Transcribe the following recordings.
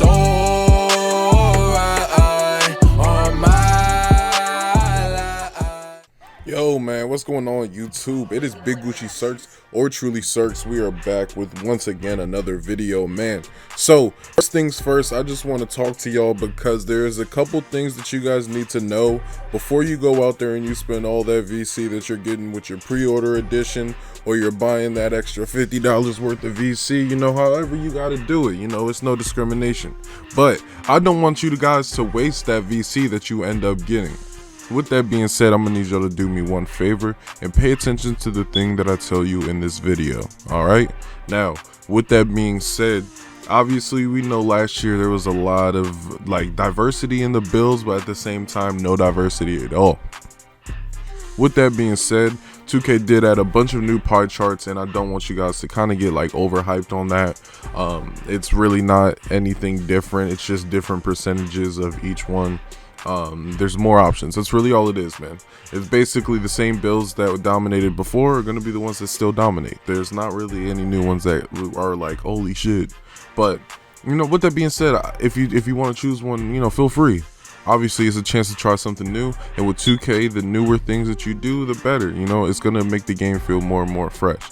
so right on my life. Yo man, what's going on YouTube? It is Big Gucci Circs or Truly Circs. We are back with once again another video, man. So first things first, I just want to talk to y'all because there's a couple things that you guys need to know before you go out there and you spend all that VC that you're getting with your pre-order edition, or you're buying that extra $50 worth of VC. You know, however you got to do it, you know, it's no discrimination. But I don't want you guys to waste that VC that you end up getting. With that being said, I'm gonna need y'all to do me one favor and pay attention to the thing that I tell you in this video. All right, now with that being said, obviously we know last year there was a lot of like diversity in the builds, but at the same time no diversity at all. With that being said, 2K did add a bunch of new pie charts, and I don't want you guys to kind of get like overhyped on that. It's really not anything different, it's just different percentages of each one. There's more options. That's really all it is, man. It's basically the same builds that dominated before are going to be the ones that still dominate. There's not really any new ones that are like holy shit. But you know, with that being said, if you want to choose one, you know, feel free. Obviously it's a chance to try something new, and with 2K, the newer things that you do, the better. You know, it's going to make the game feel more and more fresh.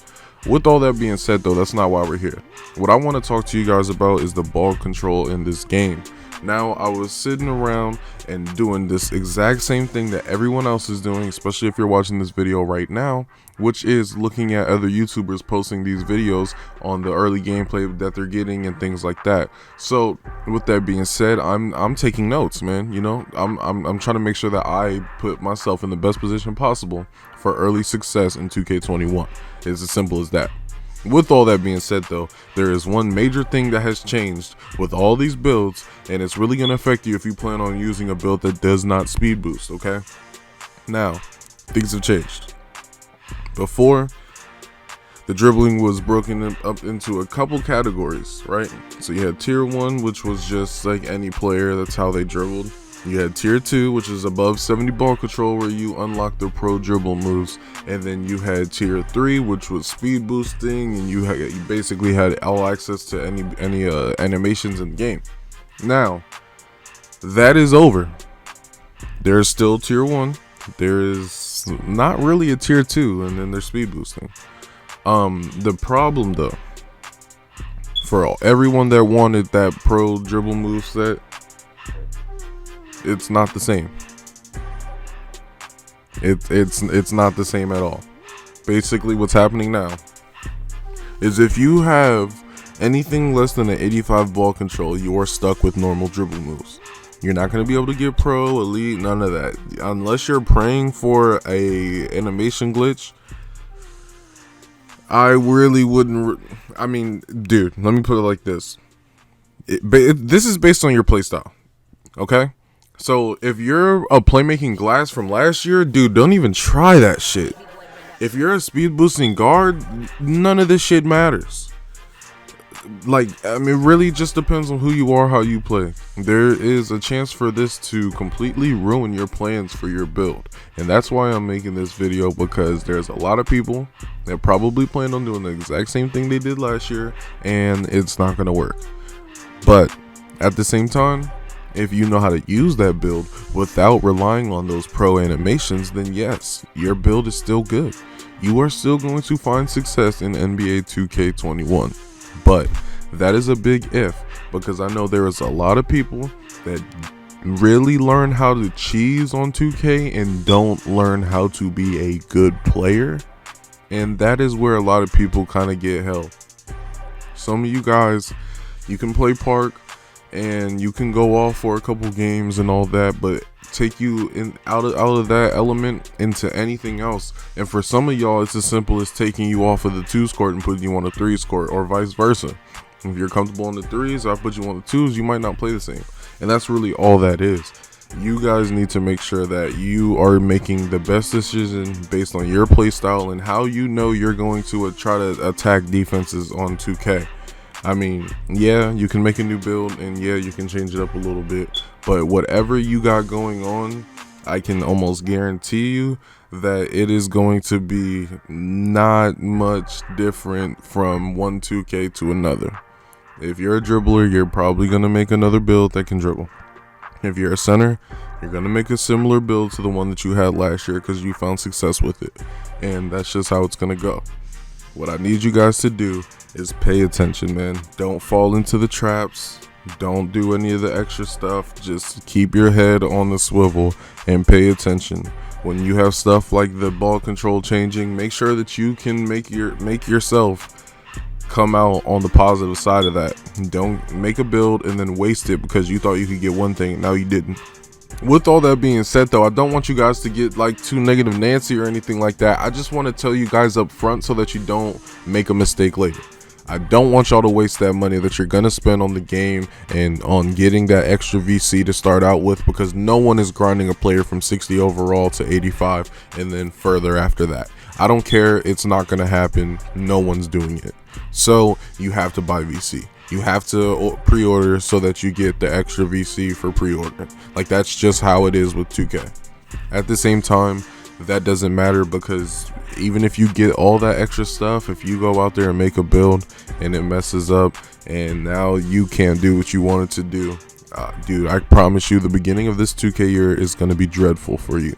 With all that being said though, that's not why we're here. What I want to talk to you guys about is the ball control in this game. Now, I was sitting around and doing this exact same thing that everyone else is doing, especially if you're watching this video right now, which is looking at other YouTubers posting these videos on the early gameplay that they're getting and things like that. So with that being said, I'm taking notes, man. You know, I'm trying to make sure that I put myself in the best position possible for early success in 2K21. It's as simple as that. With all that being said though, there is one major thing that has changed with all these builds, and it's really going to affect you if you plan on using a build that does not speed boost, okay? Now, things have changed. Before, the dribbling was broken up into a couple categories, right? So you had tier 1, which was just like any player, that's how they dribbled. You had tier 2, which is above 70 ball control, where you unlock the pro dribble moves, and then you had tier 3, which was speed boosting, and you basically had all access to any animations in the game. Now that is over. There's still tier 1. There is not really a tier 2, and then there's speed boosting. The problem though, for everyone that wanted that pro dribble move set, it's not the same. It's not the same at all. Basically what's happening now is if you have anything less than an 85 ball control, you are stuck with normal dribble moves. You're not going to be able to get pro, elite, none of that, unless you're praying for a animation glitch. I really wouldn't. I mean, dude, let me put it like this. This is based on your playstyle, okay? So if you're a playmaking glass from last year, dude, don't even try that shit. If you're a speed boosting guard, none of this shit matters. Like, I mean, it really just depends on who you are, how you play. There is a chance for this to completely ruin your plans for your build. And that's why I'm making this video, because there's a lot of people that probably plan on doing the exact same thing they did last year, and it's not going to work. But at the same time, if you know how to use that build without relying on those pro animations, then yes, your build is still good. You are still going to find success in NBA 2K21. But that is a big if, because I know there is a lot of people that really learn how to cheese on 2K and don't learn how to be a good player. And that is where a lot of people kind of get held. Some of you guys, you can play park and you can go off for a couple games and all that, but take you out of that element into anything else. And for some of y'all, it's as simple as taking you off of the 2s court and putting you on the 3s court, or vice versa. If you're comfortable on the 3s, I put you on the 2s, you might not play the same. And that's really all that is. You guys need to make sure that you are making the best decision based on your play style and how you know you're going to try to attack defenses on 2K. I mean, yeah, you can make a new build, and yeah, you can change it up a little bit, but whatever you got going on, I can almost guarantee you that it is going to be not much different from one 2K to another. If you're a dribbler, you're probably going to make another build that can dribble. If you're a center, you're going to make a similar build to the one that you had last year because you found success with it. And that's just how it's going to go. What I need you guys to do is pay attention, man. Don't fall into the traps. Don't do any of the extra stuff. Just keep your head on the swivel and pay attention. When you have stuff like the ball control changing, make sure that you can make yourself come out on the positive side of that. Don't make a build and then waste it because you thought you could get one thing, now you didn't. With all that being said though, I don't want you guys to get like too negative Nancy or anything like that. I just want to tell you guys up front so that you don't make a mistake later. I don't want y'all to waste that money that you're gonna spend on the game and on getting that extra VC to start out with, because no one is grinding a player from 60 overall to 85 and then further after that. I don't care, it's not gonna happen. No one's doing it. So you have to buy VC. You have to pre-order so that you get the extra VC for pre-order. Like, that's just how it is with 2K. At the same time, that doesn't matter, because even if you get all that extra stuff, if you go out there and make a build and it messes up and now you can't do what you wanted to do, dude, I promise you the beginning of this 2K year is going to be dreadful for you.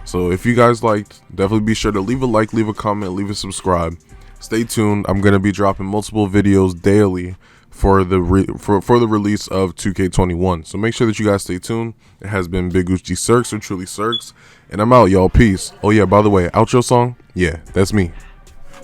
So if you guys liked, definitely be sure to leave a like, leave a comment, leave a subscribe. Stay tuned. I'm going to be dropping multiple videos daily for the release of 2K21. So make sure that you guys stay tuned. It has been Big Gucci Cirques, or Truly Cirques, and I'm out, y'all. Peace. Oh yeah, by the way, outro song, yeah, that's me.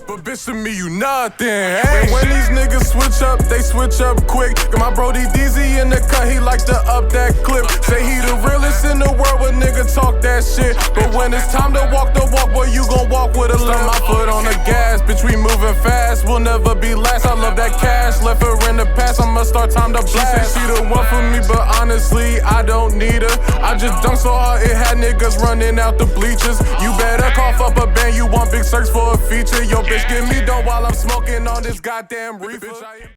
But bitch, to me, you nothing. Hey. When these niggas switch up, they switch up quick. Got my brody DZ in the cut, he like to up that clip. Say he the realest in the world, but nigga talk that shit. But when it's time to walk the walk, boy, you gon' walk with a limp. My foot on the gas, bitch, we moving fast. We'll never be last. I love that cash, left her in the past. I'ma start time to blast. She said she the one for me, but honestly, I don't need her. I just dunked so hard, it had niggas running out the bleachers. You better cough up a band, you want Big Cirques for a feature. Yo, bitch, give me dough while I'm smoking on this goddamn reefer.